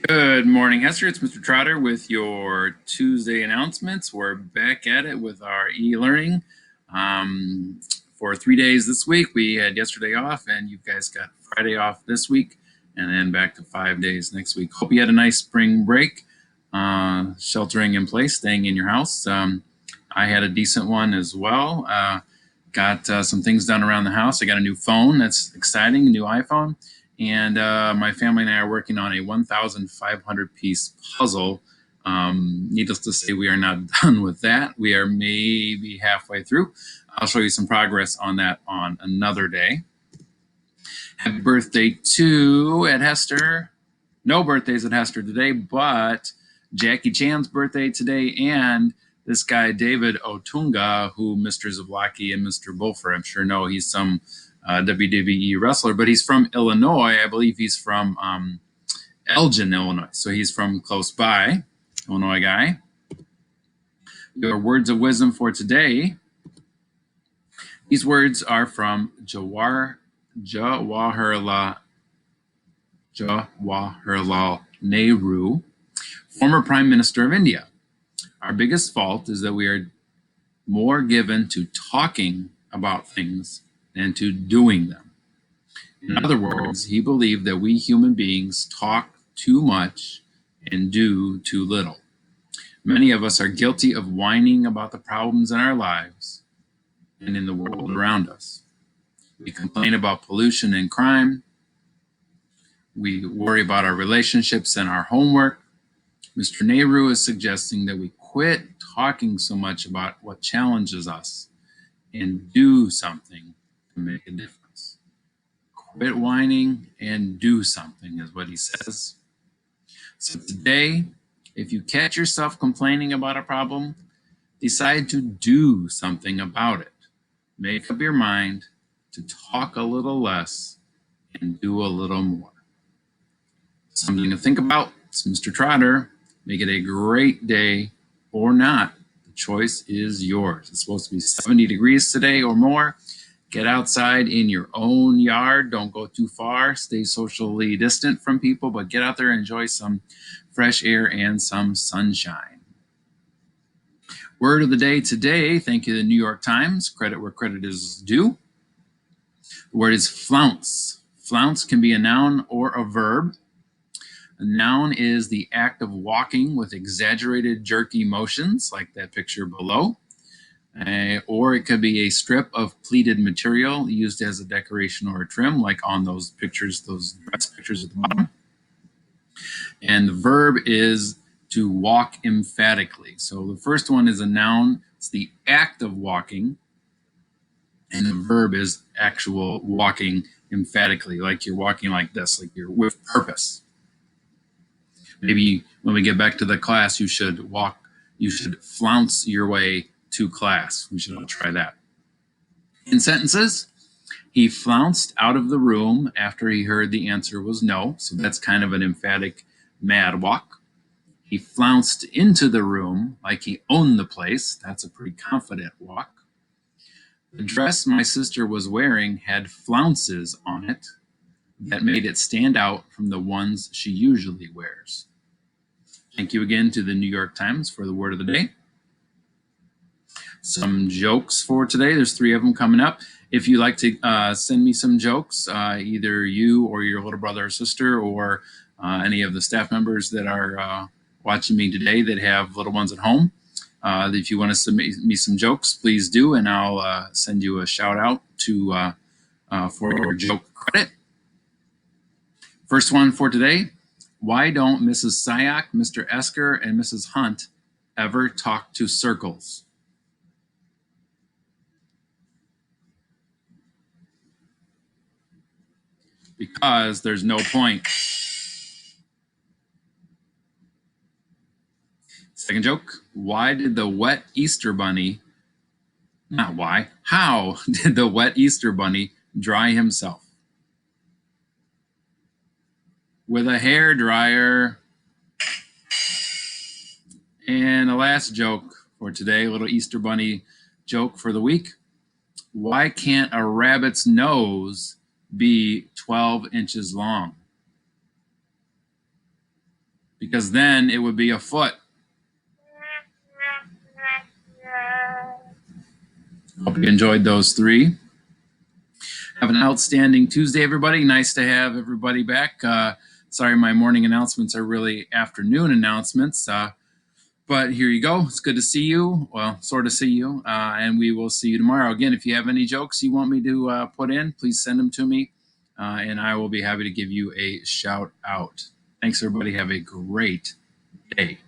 Good morning, Hester. It's Mr. Trotter with your Tuesday announcements. We're back at it with our e-learning for 3 days this week. We had yesterday off, and you guys got Friday off this week, and then back to 5 days next week. Hope you had a nice spring break, sheltering in place, staying in your house. I had a decent one as well. Got some things done around the house. I got a new phone. That's exciting, a new iPhone. And my family and I are working on a 1,500 piece puzzle. Needless to say, we are not done with that. We are maybe halfway through. I'll show you some progress on that on another day. Happy birthday to Ed Hester. No birthdays at Hester today, but Jackie Chan's birthday today, and this guy David Otunga, who Mr. Zablocki and Mr. Bulfer, I'm sure know. He's some WWE wrestler, but he's from Illinois. I believe he's from Elgin, Illinois. So he's from close by, Illinois guy. Your words of wisdom for today. These words are from Jawaharlal Nehru, former Prime Minister of India. Our biggest fault is that we are more given to talking about things than to doing them. In other words, he believed that we human beings talk too much and do too little. Many of us are guilty of whining about the problems in our lives and in the world around us. We complain about pollution and crime. We worry about our relationships and our homework. Mr. Nehru is suggesting that we quit talking so much about what challenges us and do something to make a difference. Quit whining and do something is what he says. So today, if you catch yourself complaining about a problem, decide to do something about it. Make up your mind to talk a little less and do a little more. Something to think about. It's Mr. Trotter. Make it a great day or not. The choice is yours. It's supposed to be 70 degrees today or more. Get outside in your own yard. Don't go too far. Stay socially distant from people, but get out there and enjoy some fresh air and some sunshine. Word of the day today, thank you to the New York Times. Credit where credit is due. The word is flounce. Flounce can be a noun or a verb. A noun is the act of walking with exaggerated jerky motions, like that picture below. Or it could be a strip of pleated material used as a decoration or a trim, like on those pictures, those dress pictures at the bottom. And the verb is to walk emphatically. So the first one is a noun. It's the act of walking. And the verb is actual walking emphatically, like you're walking like this, like you're with purpose. Maybe when we get back to the class, you should flounce your way to class. We should all try that. In sentences, he flounced out of the room after he heard the answer was no. So that's kind of an emphatic mad walk. He flounced into the room like he owned the place. That's a pretty confident walk. The dress my sister was wearing had flounces on it that made it stand out from the ones she usually wears. Thank you again to the New York Times for the word of the day. Some jokes for today. There's 3 of them coming up. If you'd like to send me some jokes, either you or your little brother or sister or any of the staff members that are watching me today that have little ones at home, if you want to submit me some jokes, please do, and I'll send you a shout out for your joke credit. First one for today. Why don't Mrs. Syak, Mr. Esker, and Mrs. Hunt ever talk to circles? Because there's no point. Second joke. Why did the wet Easter bunny, not why, how did the wet Easter bunny dry himself? With a hair dryer. And the last joke for today, a little Easter bunny joke for the week. Why can't a rabbit's nose be 12 inches long? because then it would be a foot. Hope you enjoyed those 3. Have an outstanding Tuesday, everybody. Nice to have everybody back. Sorry, my morning announcements are really afternoon announcements. But here you go. It's good to see you. Well, sort of see you. And we will see you tomorrow. Again, if you have any jokes you want me to put in, please send them to me. And I will be happy to give you a shout out. Thanks, everybody. Have a great day.